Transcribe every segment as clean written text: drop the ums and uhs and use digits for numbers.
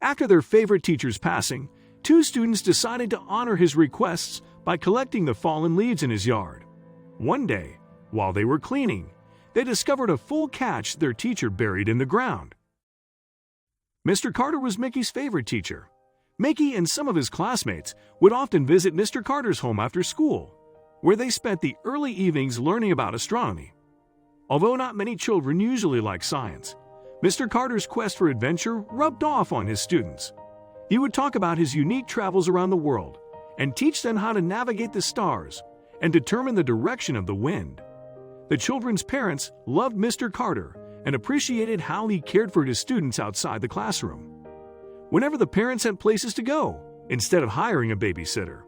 After their favorite teacher's passing, two students decided to honor his requests by collecting the fallen leaves in his yard. One day, while they were cleaning, they discovered a full catch their teacher buried in the ground. Mr. Carter was Mickey's favorite teacher. Mickey and some of his classmates would often visit Mr. Carter's home after school, where they spent the early evenings learning about astronomy. Although not many children usually like science, Mr. Carter's quest for adventure rubbed off on his students. He would talk about his unique travels around the world and teach them how to navigate the stars and determine the direction of the wind. The children's parents loved Mr. Carter and appreciated how he cared for his students outside the classroom. Whenever the parents had places to go, instead of hiring a babysitter,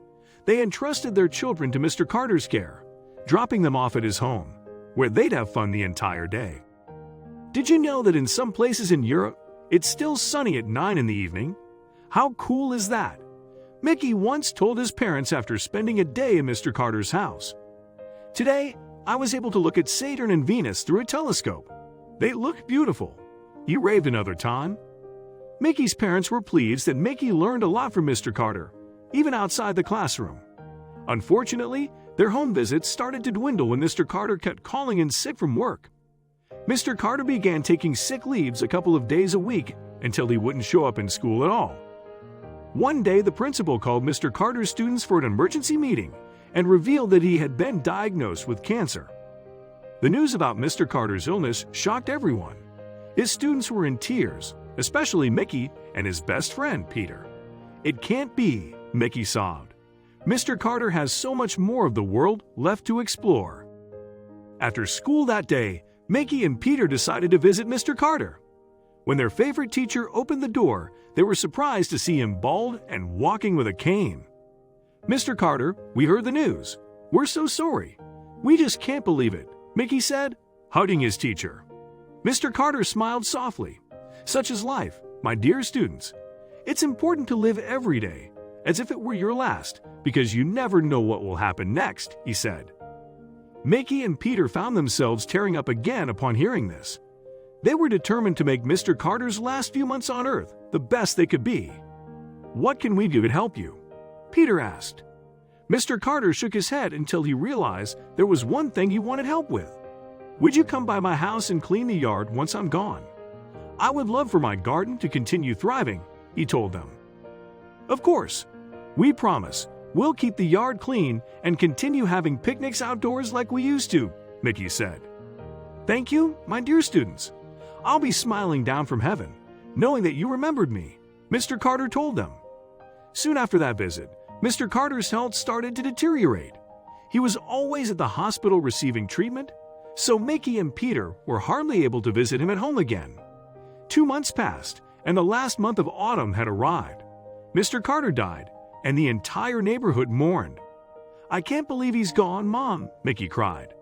they entrusted their children to Mr. Carter's care, dropping them off at his home, where they'd have fun the entire day. Did you know that in some places in Europe, it's still sunny at 9 in the evening? How cool is that? Mickey once told his parents after spending a day in Mr. Carter's house. Today, I was able to look at Saturn and Venus through a telescope. They looked beautiful. He raved another time. Mickey's parents were pleased that Mickey learned a lot from Mr. Carter, even outside the classroom. Unfortunately, their home visits started to dwindle when Mr. Carter kept calling in sick from work. Mr. Carter began taking sick leaves a couple of days a week until he wouldn't show up in school at all. One day, the principal called Mr. Carter's students for an emergency meeting and revealed that he had been diagnosed with cancer. The news about Mr. Carter's illness shocked everyone. His students were in tears, especially Mickey and his best friend, Peter. "It can't be," Mickey sobbed. "Mr. Carter has so much more of the world left to explore." After school that day, Mickey and Peter decided to visit Mr. Carter. When their favorite teacher opened the door, they were surprised to see him bald and walking with a cane. "Mr. Carter, we heard the news. We're so sorry. We just can't believe it," Mickey said, hugging his teacher. Mr. Carter smiled softly. "Such is life, my dear students. It's important to live every day as if it were your last, because you never know what will happen next," he said. Mickey and Peter found themselves tearing up again upon hearing this. They were determined to make Mr. Carter's last few months on Earth the best they could be. "What can we do to help you?" Peter asked. Mr. Carter shook his head until he realized there was one thing he wanted help with. "Would you come by my house and clean the yard once I'm gone? I would love for my garden to continue thriving," he told them. "Of course. We promise. We'll keep the yard clean and continue having picnics outdoors like we used to," Mickey said. "Thank you, my dear students. I'll be smiling down from heaven, knowing that you remembered me," Mr. Carter told them. Soon after that visit, Mr. Carter's health started to deteriorate. He was always at the hospital receiving treatment, so Mickey and Peter were hardly able to visit him at home again. 2 months passed, and the last month of autumn had arrived. Mr. Carter died, and the entire neighborhood mourned. "I can't believe he's gone, Mom," Mickey cried.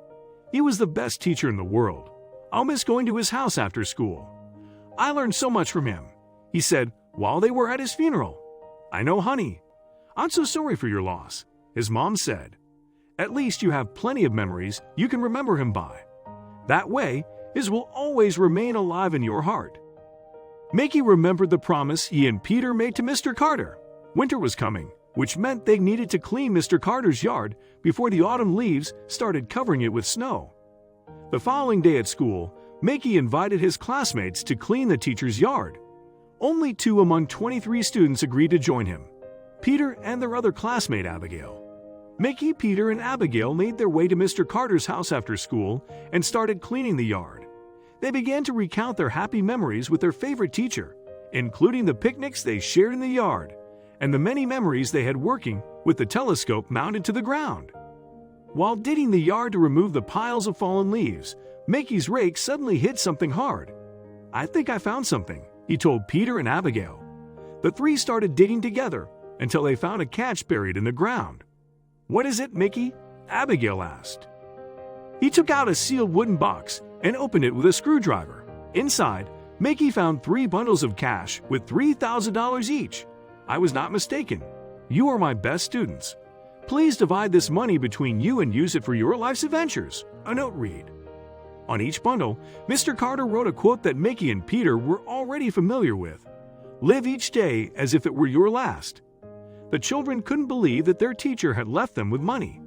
"He was the best teacher in the world. I'll miss going to his house after school. I learned so much from him," he said while they were at his funeral. "I know, honey. I'm so sorry for your loss," his mom said. "At least you have plenty of memories you can remember him by. That way, his will always remain alive in your heart." Mickey remembered the promise he and Peter made to Mr. Carter. Winter was coming, which meant they needed to clean Mr. Carter's yard before the autumn leaves started covering it with snow. The following day at school, Mickey invited his classmates to clean the teacher's yard. Only 2 among 23 students agreed to join him, Peter and their other classmate Abigail. Mickey, Peter, and Abigail made their way to Mr. Carter's house after school and started cleaning the yard. They began to recount their happy memories with their favorite teacher, including the picnics they shared in the yard and the many memories they had working with the telescope mounted to the ground. While digging the yard to remove the piles of fallen leaves, Mickey's rake suddenly hit something hard. "I think I found something," he told Peter and Abigail. The 3 started digging together until they found a catch buried in the ground. "What is it, Mickey?" Abigail asked. He took out a sealed wooden box and opened it with a screwdriver. Inside, Mickey found 3 bundles of cash with $3,000 each. "I was not mistaken. You are my best students. Please divide this money between you and use it for your life's adventures," a note read. On each bundle, Mr. Carter wrote a quote that Mickey and Peter were already familiar with. Live each day as if it were your last. The children couldn't believe that their teacher had left them with money.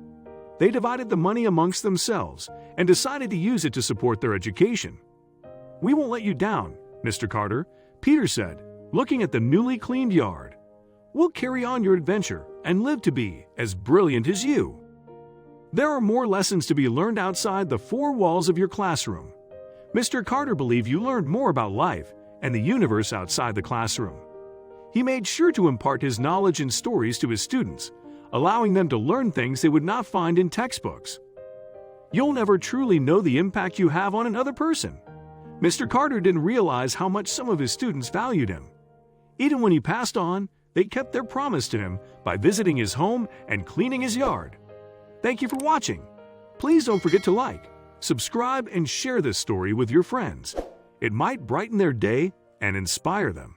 They divided the money amongst themselves and decided to use it to support their education. "We won't let you down, Mr. Carter," Peter said, looking at the newly cleaned yard. "We'll carry on your adventure and live to be as brilliant as you." There are more lessons to be learned outside the four walls of your classroom. Mr. Carter believed you learned more about life and the universe outside the classroom. He made sure to impart his knowledge and stories to his students, allowing them to learn things they would not find in textbooks. You'll never truly know the impact you have on another person. Mr. Carter didn't realize how much some of his students valued him. Even when he passed on, they kept their promise to him by visiting his home and cleaning his yard. Thank you for watching. Please don't forget to like, subscribe, and share this story with your friends. It might brighten their day and inspire them.